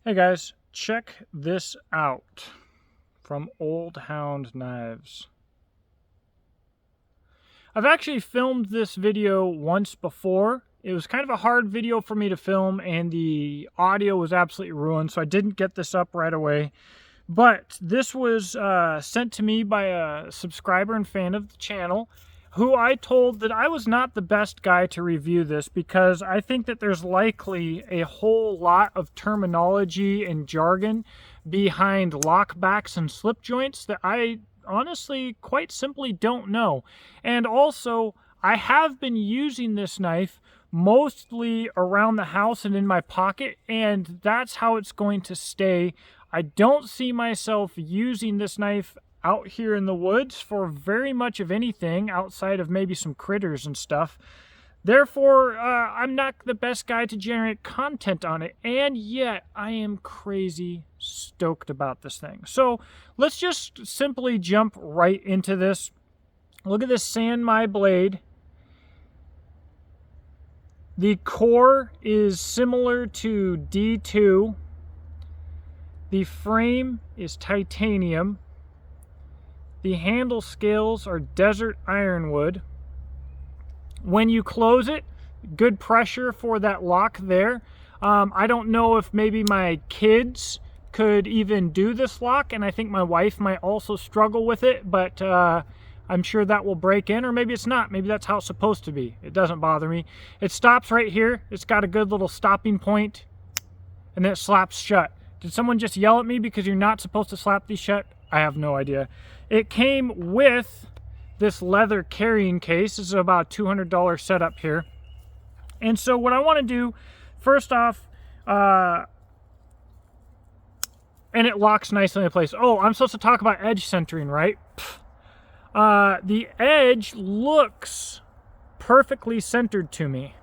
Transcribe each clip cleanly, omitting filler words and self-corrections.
Hey guys, check this out from Old Hound Knives. I've actually filmed this video once before. It was kind of a hard video for me to film and the audio was absolutely ruined, so I didn't get this up right away. But this was sent to me by a subscriber and fan of the channel who I told that I was not the best guy to review this because I think that there's likely a whole lot of terminology and jargon behind lockbacks and slip joints that I honestly quite simply don't know. And also, I have been using this knife mostly around the house and in my pocket, and that's how it's going to stay. I don't see myself using this knife out here in the woods for very much of anything outside of maybe some critters and stuff. Therefore, I'm not the best guy to generate content on it, and yet I am crazy stoked about this thing. So let's just simply jump right into this. Look at this Sand My Blade. The core is similar to D2. The frame is titanium. The handle scales are desert ironwood. When you close it, good pressure for that lock there. I don't know if maybe my kids could even do this lock, and I think my wife might also struggle with it, but I'm sure that will break in, or maybe it's not. Maybe that's how it's supposed to be. It doesn't bother me. It stops right here. It's got a good little stopping point, and then it slaps shut. Did someone just yell at me because you're not supposed to slap these shut? I have no idea. It came with this leather carrying case. This is about a $200 setup here. And so what I want to do, first off, and it locks nicely in place. Oh, I'm supposed to talk about edge centering, right? The edge looks perfectly centered to me.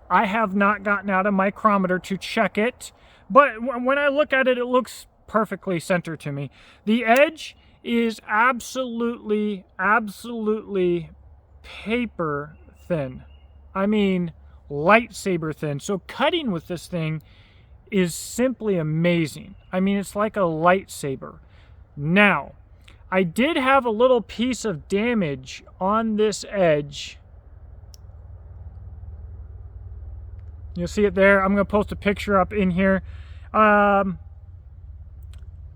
I have not gotten out a micrometer to check it, but when I look at it, it looks perfectly centered to me. The edge is absolutely paper thin. I mean, lightsaber thin. So cutting with this thing is simply amazing. I mean, it's like a lightsaber. Now, I did have a little piece of damage on this edge. You'll see it there. I'm going to post a picture up in here.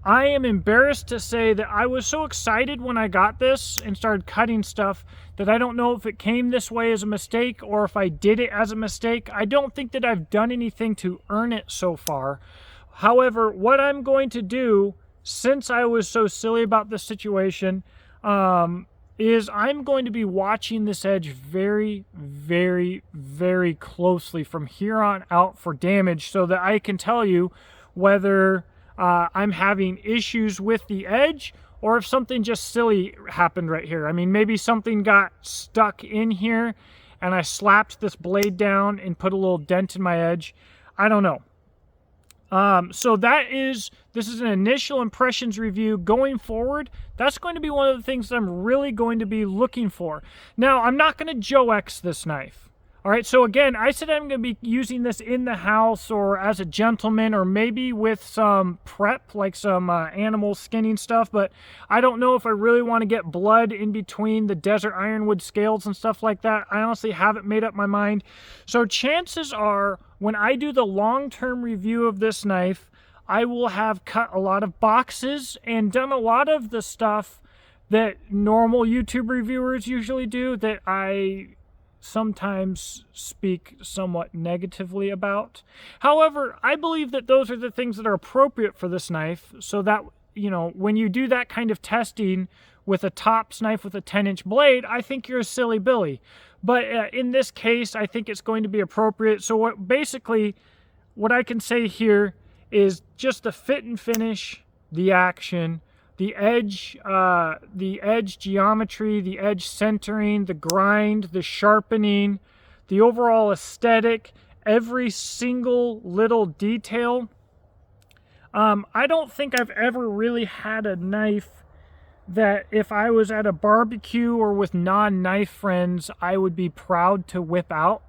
I am embarrassed to say that I was so excited when I got this and started cutting stuff that I don't know if it came this way as a mistake or if I did it as a mistake. I don't think that I've done anything to earn it so far. However, what I'm going to do, since I was so silly about this situation, is I'm going to be watching this edge very closely from here on out for damage so that I can tell you whether I'm having issues with the edge or if something just silly happened right here. I mean, maybe something got stuck in here and I slapped this blade down and put a little dent in my edge. I don't know. So this is an initial impressions review. Going forward, that's going to be one of the things that I'm really going to be looking for. Now, I'm not going to Joe X this knife. All right, so again, I said I'm going to be using this in the house or as a gentleman or maybe with some prep, like some animal skinning stuff, but I don't know if I really want to get blood in between the desert ironwood scales and stuff like that. I honestly haven't made up my mind. So chances are, when I do the long-term review of this knife, I will have cut a lot of boxes and done a lot of the stuff that normal YouTube reviewers usually do that I sometimes speak somewhat negatively about. However, I believe that those are the things that are appropriate for this knife so that, you know, when you do that kind of testing with a tops knife with a 10-inch blade, I think you're a silly Billy. But in this case, I think it's going to be appropriate. So what I can say here is just the fit and finish, the action, the edge geometry, the edge centering, the grind, the sharpening, the overall aesthetic, every single little detail. I don't think I've ever really had a knife that if I was at a barbecue or with non-knife friends, I would be proud to whip out.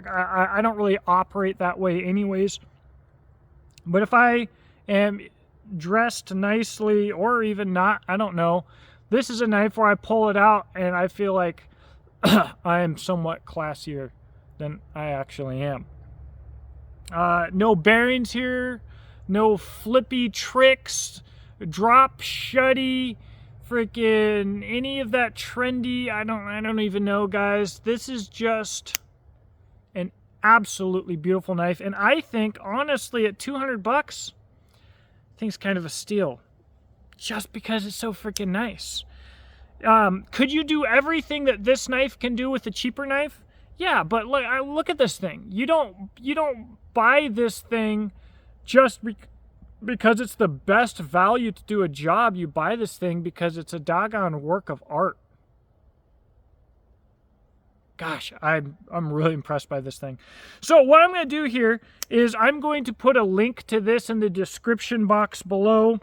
I don't really operate that way anyways. But if I am dressed nicely or even not, I don't know, this is a knife where I pull it out and I feel like I am somewhat classier than I actually am. No bearings here, no flippy tricks, drop shutty, freaking any of that trendy. I don't even know, guys. This is just an absolutely beautiful knife, and I think honestly at 200 bucks, I think it's kind of a steal, just because it's so freaking nice. Could you do everything that this knife can do with a cheaper knife? Yeah, but look at this thing. You don't buy this thing just because it's the best value to do a job. You buy this thing because it's a doggone work of art. Gosh, I'm really impressed by this thing. So what I'm going to do here is I'm going to put a link to this in the description box below.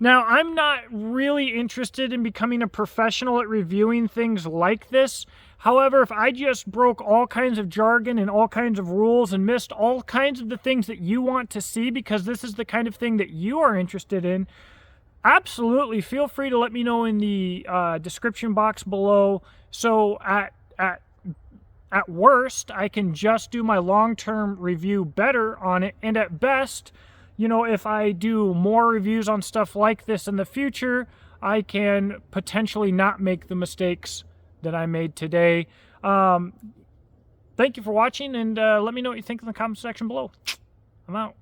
Now, I'm not really interested in becoming a professional at reviewing things like this. However, if I just broke all kinds of jargon and all kinds of rules and missed all kinds of the things that you want to see because this is the kind of thing that you are interested in, absolutely feel free to let me know in the description box below. So at worst, I can just do my long-term review better on it, and at best, you know, if I do more reviews on stuff like this in the future, I can potentially not make the mistakes that I made today. Thank you for watching, and let me know what you think in the comment section below. I'm out.